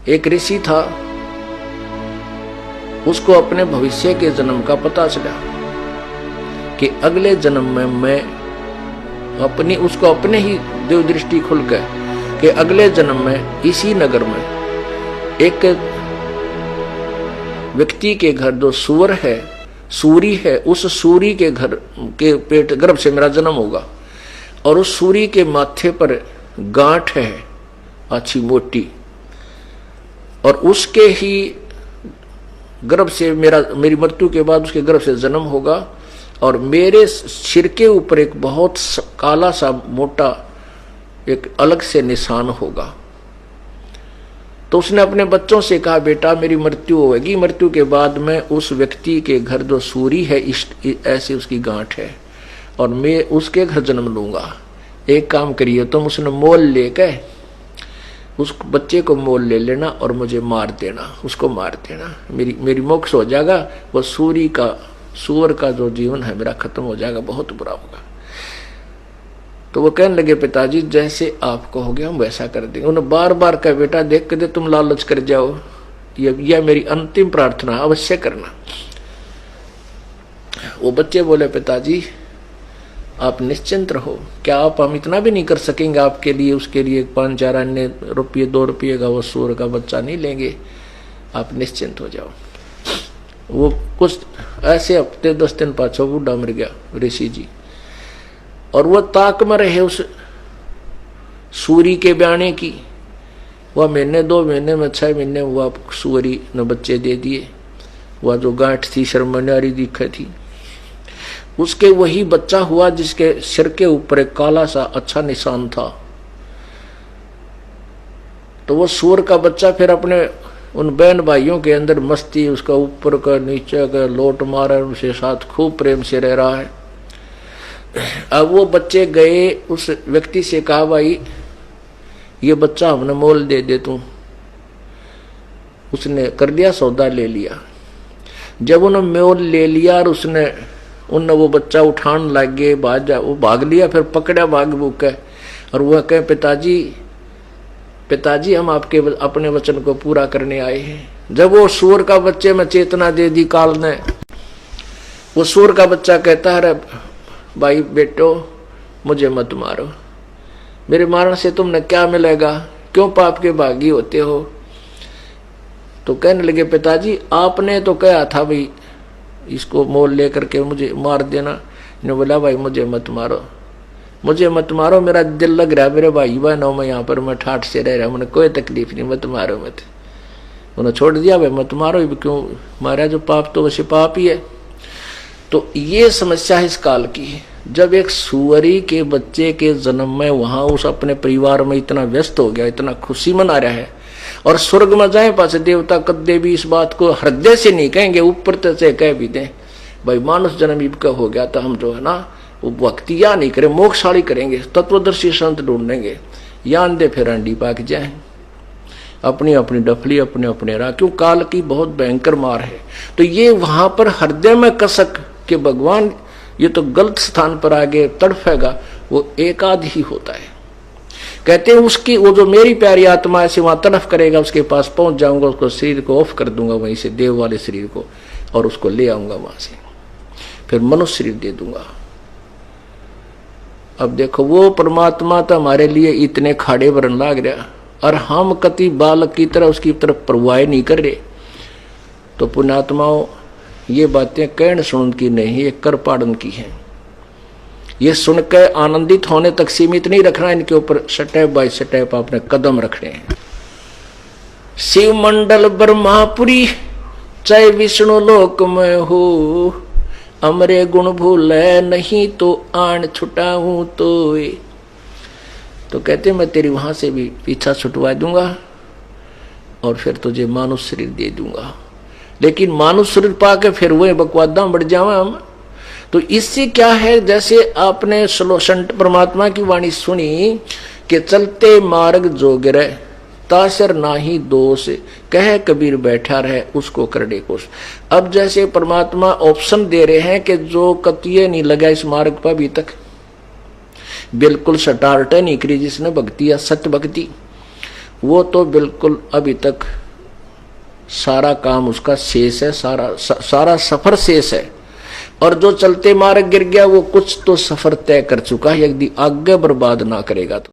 एक ऋषि था, उसको अपने भविष्य के जन्म का पता चला कि अगले जन्म में मैं उसको अपने ही देव दृष्टि खुल गए कि अगले जन्म में इसी नगर में एक व्यक्ति के घर जो सूर है, सूरी है, उस सूरी के घर के पेट गर्भ से मेरा जन्म होगा और उस सूरी के माथे पर गांठ है अच्छी मोटी, और उसके ही गर्भ से मेरी मृत्यु के बाद उसके गर्भ से जन्म होगा और मेरे सिर के ऊपर एक बहुत काला सा मोटा एक अलग से निशान होगा। तो उसने अपने बच्चों से कहा, बेटा मेरी मृत्यु होगी, मृत्यु के बाद मैं उस व्यक्ति के घर जो सूरी है ऐसे उसकी गांठ है और मैं उसके घर जन्म लूंगा। एक काम करिए तुम, उसने मोल लेके उस बच्चे को मोल ले लेना और मुझे मार देना, उसको मार देना, मेरी मोक्ष हो जाएगा, वो सूअर का जो जीवन है मेरा खत्म हो जाएगा, बहुत बुरा होगा। तो वो कहने लगे, पिताजी जैसे आप कहोगे हम वैसा कर देंगे। उन्होंने बार बार कहा, बेटा देख के तुम लालच कर जाओ, यह मेरी अंतिम प्रार्थना अवश्य करना। वो बच्चे बोले, पिताजी आप निश्चिंत रहो, क्या आप हम इतना भी नहीं कर सकेंगे आपके लिए, उसके लिए 5-4 अन्य रुपये 2 रुपये का वो सूअर का बच्चा नहीं लेंगे, आप निश्चिंत हो जाओ। वो कुछ ऐसे हफ्ते 10 दिन पाछो बूढ़ा मर गया ऋषि जी, और वो ताक में रहे उस सूरी के ब्याने की। वह महीने 2 महीने में 6 महीने हुआ, सूरी ने बच्चे दे दिए। वह जो गांठ थी शर्मन्यारी दिखे थी, उसके वही बच्चा हुआ जिसके सिर के ऊपर एक काला सा अच्छा निशान था। तो वो सूर का बच्चा फिर अपने उन बहन भाइयों के अंदर मस्ती, उसका ऊपर का नीचे का लोट मारा, उनसे साथ खूब प्रेम से रह रहा है। अब वो बच्चे गए उस व्यक्ति से कहा, भाई ये बच्चा हमने मोल दे दे तू। उसने कर दिया, सौदा ले लिया। जब उन्होंने मोल ले लिया और उनने वो बच्चा उठान लग गए, वो भाग लिया, फिर पकड़ा भाग भूख है, और वह कहे, पिताजी हम आपके अपने वचन को पूरा करने आए हैं। जब वो सूअर का बच्चे में चेतना दे दी काल ने, वो सूअर का बच्चा कहता है, भाई बेटो मुझे मत मारो, मेरे मारने से तुमने क्या मिलेगा, क्यों पाप के भागी होते हो। तो कहने लगे, पिताजी आपने तो कहा था भाई इसको मोल लेकर के मुझे मार देना। ने बोला, भाई मुझे मत मारो, मेरा दिल लग रहा है मेरे भाई बहनों में, यहाँ पर मैं ठाठ से रह रहा हूँ, मुझे कोई तकलीफ नहीं, मत मारो मत। उन्होंने छोड़ दिया, भाई मत मारो, क्यों मारा, जो पाप तो वैसे पाप ही है। तो ये समस्या है इस काल की। जब एक सुअरी के बच्चे के जन्म में वहां उस अपने परिवार में इतना व्यस्त हो गया, इतना खुशी मना रहा है, और स्वर्ग में जाए पास देवता कदे भी इस बात को हृदय से नहीं कहेंगे, ऊपर से कह भी दें भाई मानुष जन्म इनका हो गया, तो हम जो है ना वो भक्तिया नहीं करें, मोक्षशाली करेंगे, तत्वदर्शी संत ढूंढेंगे, यान दे फिर अंडी पाक जाए, अपनी अपनी डफली अपने अपने राह, क्यों काल की बहुत भयंकर मार है। तो ये वहां पर हृदय में कसक कि भगवान ये तो गलत स्थान पर आगे तड़फेगा, वो एकाध ही होता है। कहते हैं उसकी वो जो मेरी प्यारी आत्मा ऐसे वहां तड़फ करेगा, उसके पास पहुंच जाऊंगा, उसको शरीर को ऑफ कर दूंगा वहीं से, देव वाले शरीर को, और उसको ले आऊंगा वहां से, फिर मनुष्य शरीर दे दूंगा। अब देखो वो परमात्मा तो हमारे लिए इतने खाड़े भरन लाग रहा, और हम कति बालक की तरह उसकी तरफ परवाह नहीं कर रहे। तो पुण्यात्माओं ये बातें कहन सुन की नहीं, ये कर पाड़न की है। ये सुनकर आनंदित होने तक सीमित नहीं रखना, इनके ऊपर स्टेप बाय स्टेप आपने कदम रखने हैं। शिव मंडल ब्रह्मापुरी चाहे विष्णु लोक में हो, अमरे गुण भूले नहीं तो आन छुटाऊं तो कहते मैं तेरी वहां से भी पीछा छुटवा दूंगा और फिर तुझे मानुष शरीर दे दूंगा। लेकिन मानुष शरीर पाके फिर वही बकवादा बढ़ जावा हम। तो इससे क्या है, जैसे आपने संत परमात्मा की वाणी सुनी कि चलते मार्ग जोगिरे तासर नाही दोष, कह कबीर बैठा रहे उसको करने कोश। अब जैसे परमात्मा ऑप्शन दे रहे हैं कि जो कतिये नहीं लगा इस मार्ग पर अभी तक, बिल्कुल स्टार्ट नहीं करी जिसने भक्ति या सत्य भक्ति, वो तो बिल्कुल अभी तक सारा काम उसका शेष है, सारा सफर शेष है। और जो चलते मार्ग गिर गया वो कुछ तो सफर तय कर चुका है, यदि आगे बर्बाद ना करेगा तो।